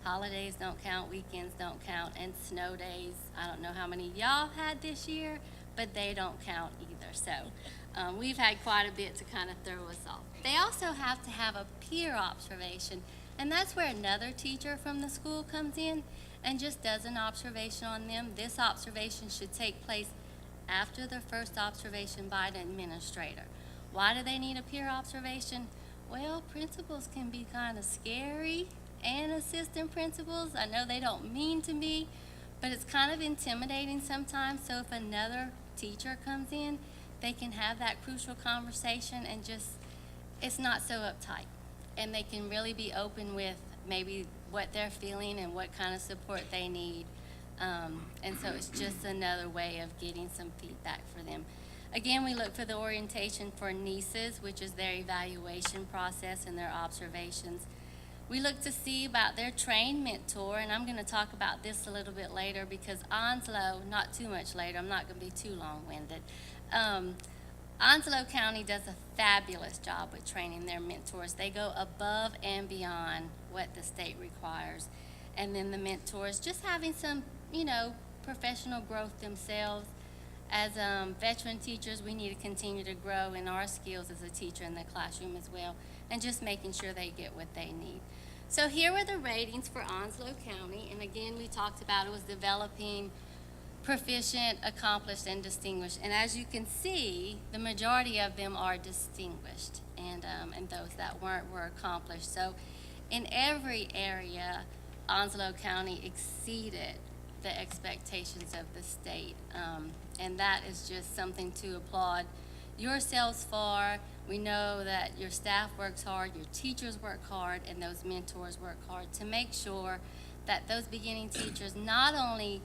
Holidays don't count, weekends don't count, and snow days, I don't know how many y'all had this year, but they don't count either. So we've had quite a bit to kind of throw us off. They also have to have a peer observation. And that's where another teacher from the school comes in and just does an observation on them. This observation should take place after the first observation by an administrator. Why do they need a peer observation? Well, principals can be kind of scary, and assistant principals, I know they don't mean to be, but it's kind of intimidating sometimes. So if another teacher comes in, they can have that crucial conversation and just, it's not so uptight. And they can really be open with maybe what they're feeling and what kind of support they need. And so it's just another way of getting some feedback for them. Again, we look for the orientation for nieces, which is their evaluation process and their observations. We look to see about their trained mentor, and I'm going to talk about this a little bit later because Onslow, not too much later, I'm not going to be too long-winded. Onslow County does a fabulous job with training their mentors. They go above and beyond what the state requires. And then the mentors just having some, professional growth themselves. As veteran teachers, we need to continue to grow in our skills as a teacher in the classroom as well, and just making sure they get what they need. So here were the ratings for Onslow County, and again, we talked about it was developing proficient, accomplished, and distinguished. And as you can see, the majority of them are distinguished, and those that weren't were accomplished. So in every area, Onslow County exceeded the expectations of the state. And that is just something to applaud yourselves for. We know that your staff works hard, your teachers work hard, and those mentors work hard to make sure that those beginning teachers not only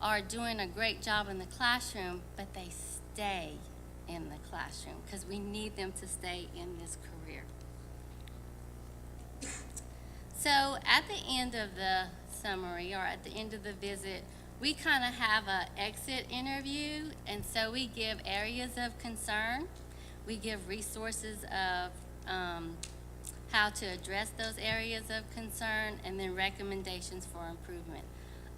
are doing a great job in the classroom, but they stay in the classroom because we need them to stay in this career. So at the end of the summary or at the end of the visit, we kind of have an exit interview, and so we give areas of concern. We give resources of how to address those areas of concern, and then recommendations for improvement.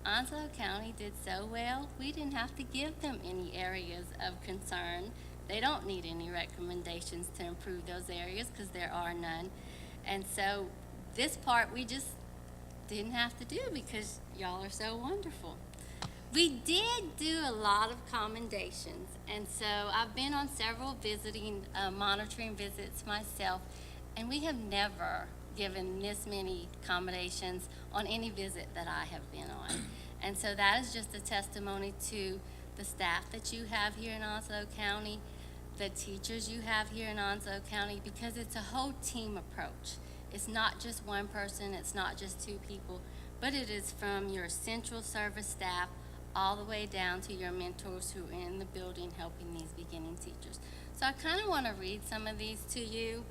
Onslow County did so well, we didn't have to give them any areas of concern. They don't need any recommendations to improve those areas because there are none. And so this part we just didn't have to do because y'all are so wonderful. We did do a lot of commendations, and so I've been on several monitoring visits myself, and we have never given this many commendations on any visit that I have been on. And so that is just a testimony to the staff that you have here in Onslow County, the teachers you have here in Onslow County, because it's a whole team approach. It's not just one person, it's not just two people, but it is from your central service staff all the way down to your mentors who are in the building helping these beginning teachers. So I kind of want to read some of these to you.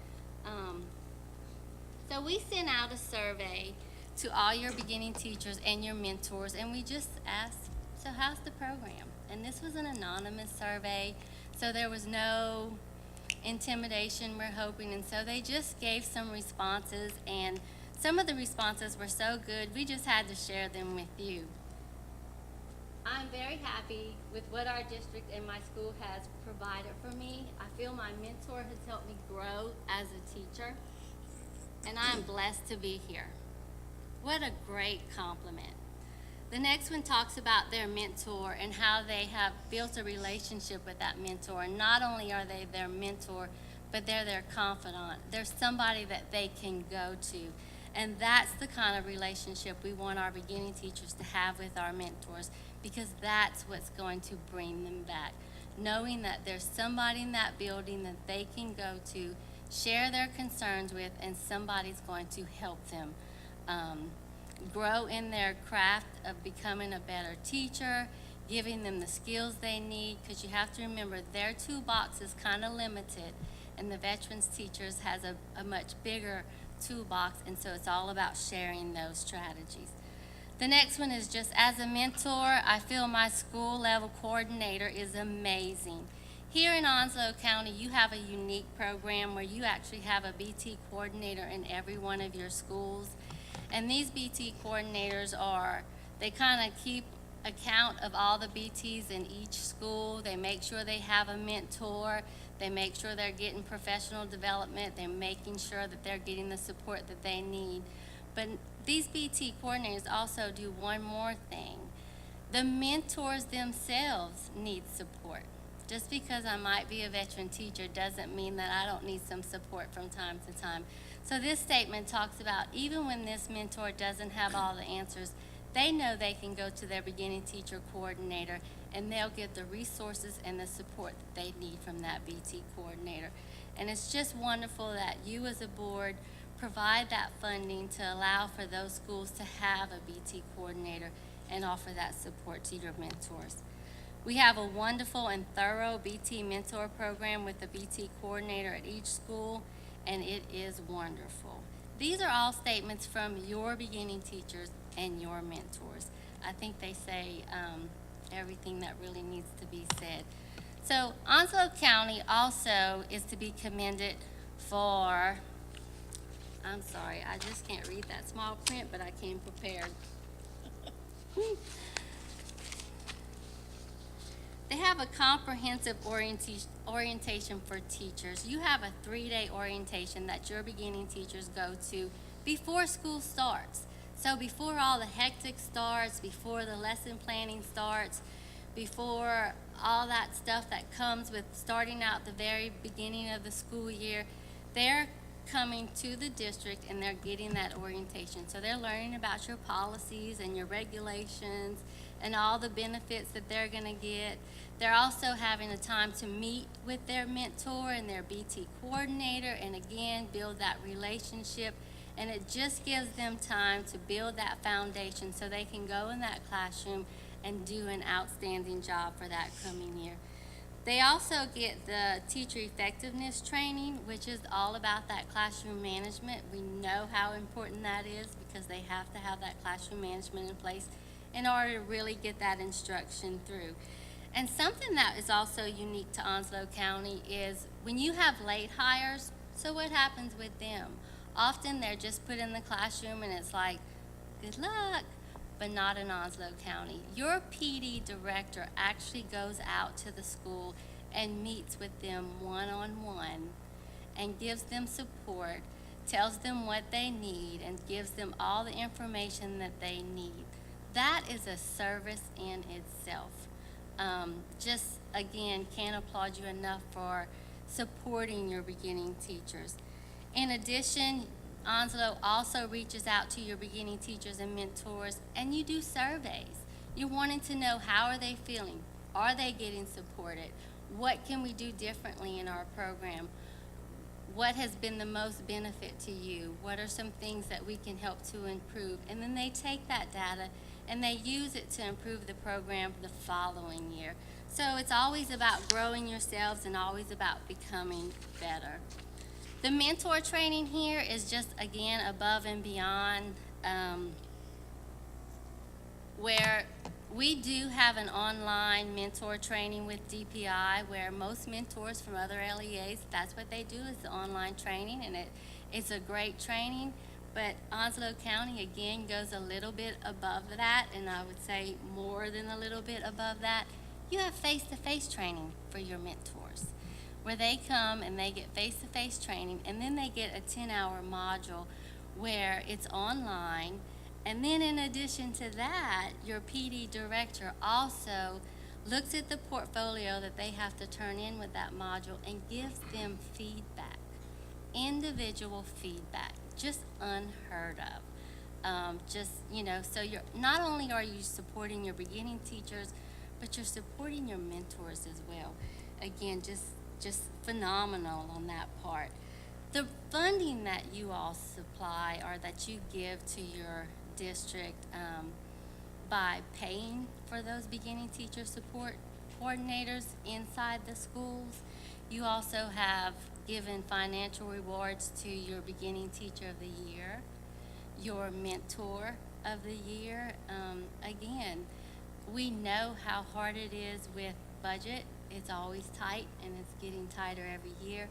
So we sent out a survey to all your beginning teachers and your mentors, and we just asked, so how's the program? And this was an anonymous survey, so there was no intimidation, we're hoping, and so they just gave some responses, and some of the responses were so good, we just had to share them with you. I'm very happy with what our district and my school has provided for me. I feel my mentor has helped me grow as a teacher, and I'm blessed to be here. What a great compliment. The next one talks about their mentor and how they have built a relationship with that mentor. And not only are they their mentor, but they're their confidant. They're somebody that they can go to. And that's the kind of relationship we want our beginning teachers to have with our mentors, because that's what's going to bring them back. Knowing that there's somebody in that building that they can go to, share their concerns with, and somebody's going to help them grow in their craft of becoming a better teacher, giving them the skills they need, because you have to remember their toolbox is kind of limited, and the veterans teachers has a much bigger toolbox, and so it's all about sharing those strategies. The next one is just as a mentor, I feel my school level coordinator is amazing. Here in Onslow County, you have a unique program where you actually have a BT coordinator in every one of your schools. And these BT coordinators they kind of keep account of all the BTs in each school. They make sure they have a mentor. They make sure they're getting professional development. They're making sure that they're getting the support that they need. But these BT coordinators also do one more thing. The mentors themselves need support. Just because I might be a veteran teacher doesn't mean that I don't need some support from time to time. So this statement talks about even when this mentor doesn't have all the answers, they know they can go to their beginning teacher coordinator and they'll get the resources and the support that they need from that BT coordinator. And it's just wonderful that you as a board provide that funding to allow for those schools to have a BT coordinator and offer that support to your mentors. We have a wonderful and thorough BT mentor program with a BT coordinator at each school, and it is wonderful. These are all statements from your beginning teachers and your mentors. I think they say everything that really needs to be said. So Onslow County also is to be commended for, I'm sorry, I just can't read that small print, but I came prepared. They have a comprehensive orientation for teachers. You have a 3-day orientation that your beginning teachers go to before school starts. So before all the hectic starts, before the lesson planning starts, before all that stuff that comes with starting out the very beginning of the school year, they're coming to the district and they're getting that orientation. So they're learning about your policies and your regulations and all the benefits that they're going to get. They're also having a time to meet with their mentor and their BT coordinator and again build that relationship, and it just gives them time to build that foundation so they can go in that classroom and do an outstanding job for that coming year. They also get the teacher effectiveness training, which is all about that classroom management. We know how important that is because they have to have that classroom management in place in order to really get that instruction through. And something that is also unique to Onslow County is when you have late hires, so what happens with them? Often they're just put in the classroom and it's like, good luck, but not in Onslow County. Your PD director actually goes out to the school and meets with them one-on-one and gives them support, tells them what they need, and gives them all the information that they need. That is a service in itself. Just again, can't applaud you enough for supporting your beginning teachers. In addition, Onslow also reaches out to your beginning teachers and mentors, and you do surveys. You're wanting to know how are they feeling? Are they getting supported? What can we do differently in our program? What has been the most benefit to you? What are some things that we can help to improve? And then they take that data and they use it to improve the program the following year. So it's always about growing yourselves and always about becoming better. The mentor training here is just, again, above and beyond, where we do have an online mentor training with DPI where most mentors from other LEAs, that's what they do is the online training, and it's a great training. But Onslow County, again, goes a little bit above that, and I would say more than a little bit above that. You have face-to-face training for your mentors, where they come and they get face-to-face training, and then they get a 10-hour module where it's online. And then in addition to that, your PD director also looks at the portfolio that they have to turn in with that module and gives them feedback, individual feedback, just unheard of. So you're not only are you supporting your beginning teachers, but you're supporting your mentors as well. Again, just phenomenal on that part. The funding that you all supply or that you give to your district by paying for those beginning teacher support coordinators inside the schools. You also have given financial rewards to your beginning teacher of the year, your mentor of the year. Again, we know how hard it is with budget. It's always tight and it's getting tighter every year,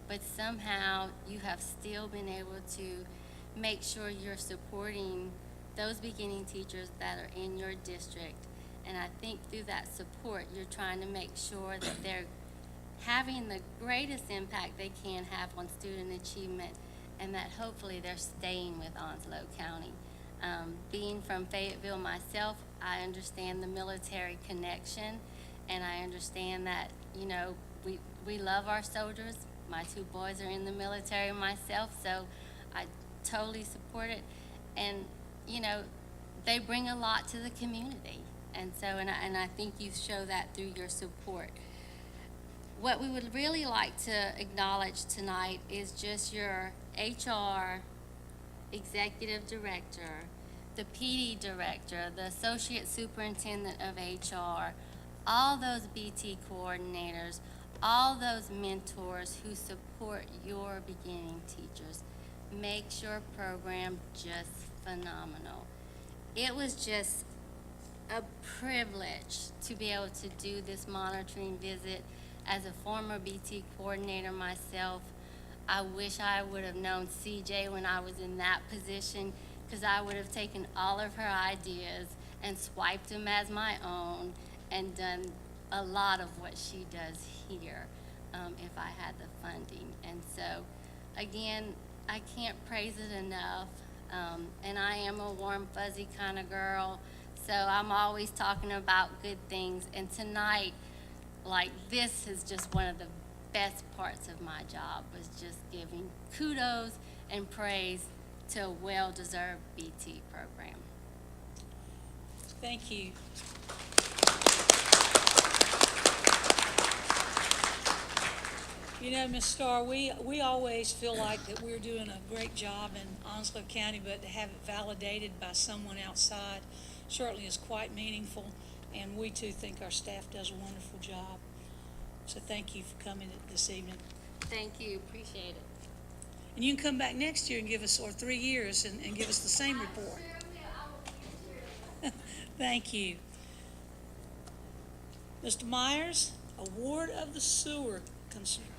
but somehow you have still been able to make sure you're supporting those beginning teachers that are in your district. And I think through that support, you're trying to make sure that they're having the greatest impact they can have on student achievement and that hopefully they're staying with Onslow County. Being from Fayetteville myself, I understand the military connection, and I understand that, you know, we love our soldiers. My two boys are in the military myself, so I totally support it. And, you know, they bring a lot to the community. And so, and I think you show that through your support. What we would really like to acknowledge tonight is just your HR executive director, the PD director, the associate superintendent of HR, all those BT coordinators, all those mentors who support your beginning teachers. Makes your program just phenomenal. It was just a privilege to be able to do this monitoring visit. As a former BT coordinator myself, I wish I would have known CJ when I was in that position, because I would have taken all of her ideas and swiped them as my own and done a lot of what she does here if I had the funding. And so, again, I can't praise it enough. And I am a warm, fuzzy kind of girl, so I'm always talking about good things. And tonight, like, this is just one of the best parts of my job, was just giving kudos and praise to a well-deserved BT program.
Thank you. You know, Ms. Starr, we always feel like that we're doing a great job in Onslow County, but to have it validated by someone outside certainly is quite meaningful, and we too think our staff does a wonderful job. So thank you for coming this evening.
Thank you, appreciate it.
And you can come back next year and give us, or 3 years, and give us the same report. Thank you. Mr. Myers, award of the sewer contract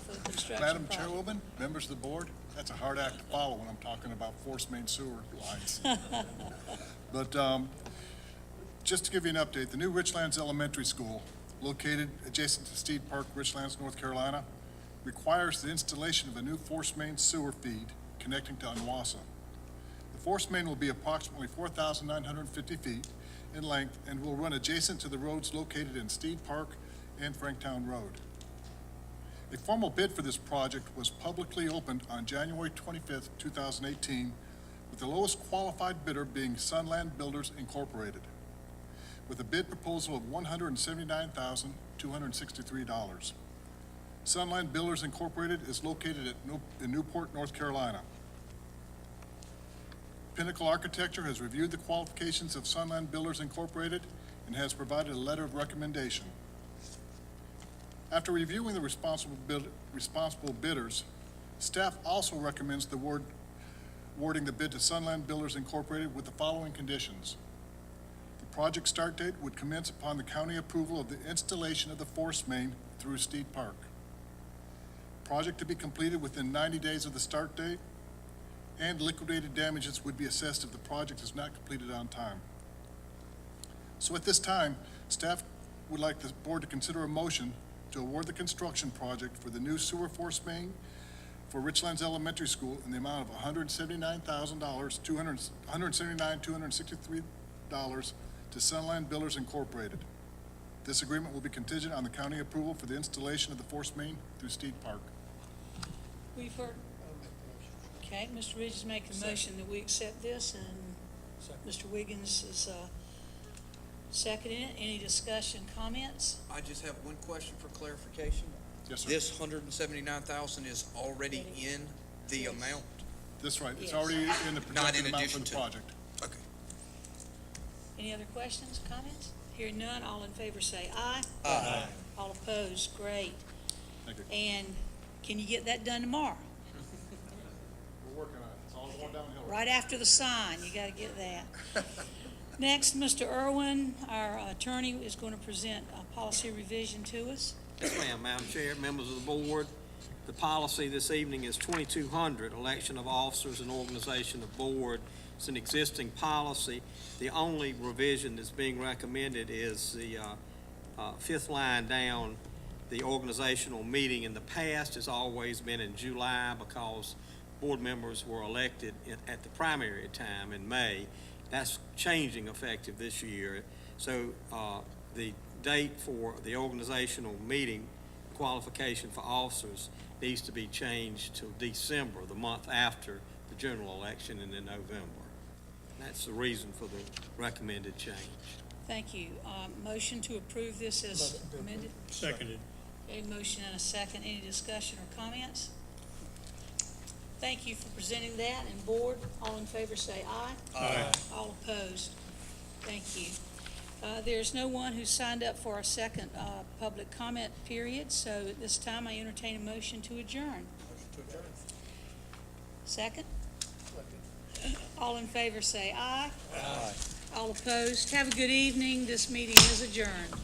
for the construction
Madam
project.
Chairwoman, members of the board, that's a hard act to follow when I'm talking about force main sewer lines. But just to give you an update, the new Richlands Elementary School, located adjacent to Steed Park, Richlands, North Carolina, requires the installation of a new force main sewer feed connecting to Unwassa. The force main will be approximately 4,950 feet in length and will run adjacent to the roads located in Steed Park and Franktown Road. A formal bid for this project was publicly opened on January 25th, 2018, with the lowest qualified bidder being Sunland Builders Incorporated, with a bid proposal of $179,263. Sunland Builders Incorporated is located in Newport, North Carolina. Pinnacle Architecture has reviewed the qualifications of Sunland Builders Incorporated and has provided a letter of recommendation. After reviewing the responsible bidders, staff also recommends awarding the bid to Sunland Builders Incorporated with the following conditions. The project start date would commence upon the county approval of the installation of the force main through Steed Park. Project to be completed within 90 days of the start date, and liquidated damages would be assessed if the project is not completed on time. So at this time, staff would like the board to consider a motion to award the construction project for the new sewer force main for Richlands Elementary School in the amount of $179,263 to Sunland Builders Incorporated. This agreement will be contingent on the county approval for the installation of the force main through Steed Park.
We've heard. Okay, Mr. Ridge is making a motion that we accept this, and Mr. Wiggins is seconding it. Any discussion, comments?
I just have one question for clarification.
Yes, sir.
This 179,000 is already in the amount?
That's right. It's
Yes.
already in the
Not in
projected amount for
addition
the
to.
project.
Okay.
Any other questions, comments? Hearing none, all in favor say aye.
Aye.
All opposed, great.
Thank you.
And can you get that done tomorrow?
We're working on it. It's all going downhill.
Right after the sign, you gotta get that. Next, Mr. Irwin, our attorney, is going to present a policy revision to us.
Yes, ma'am. Madam Chair, members of the board, the policy this evening is 2200, election of officers and organization of board. It's an existing policy. The only revision that's being recommended is the fifth line down. The organizational meeting in the past has always been in July because board members were elected at the primary time in May. That's changing effective this year. So the date for the organizational meeting qualification for officers needs to be changed to December, the month after the general election, and in November. That's the reason for the recommended change.
Thank you. Motion to approve this as amended?
Seconded.
A motion and a second. Any discussion or comments? Thank you for presenting that. And board, all in favor say aye.
Aye.
All opposed? Thank you. There's no one who signed up for our second public comment period, so at this time I entertain a motion to adjourn.
Motion to adjourn.
Second? All in favor say aye. Aye. All opposed? Have a good evening. This meeting is adjourned.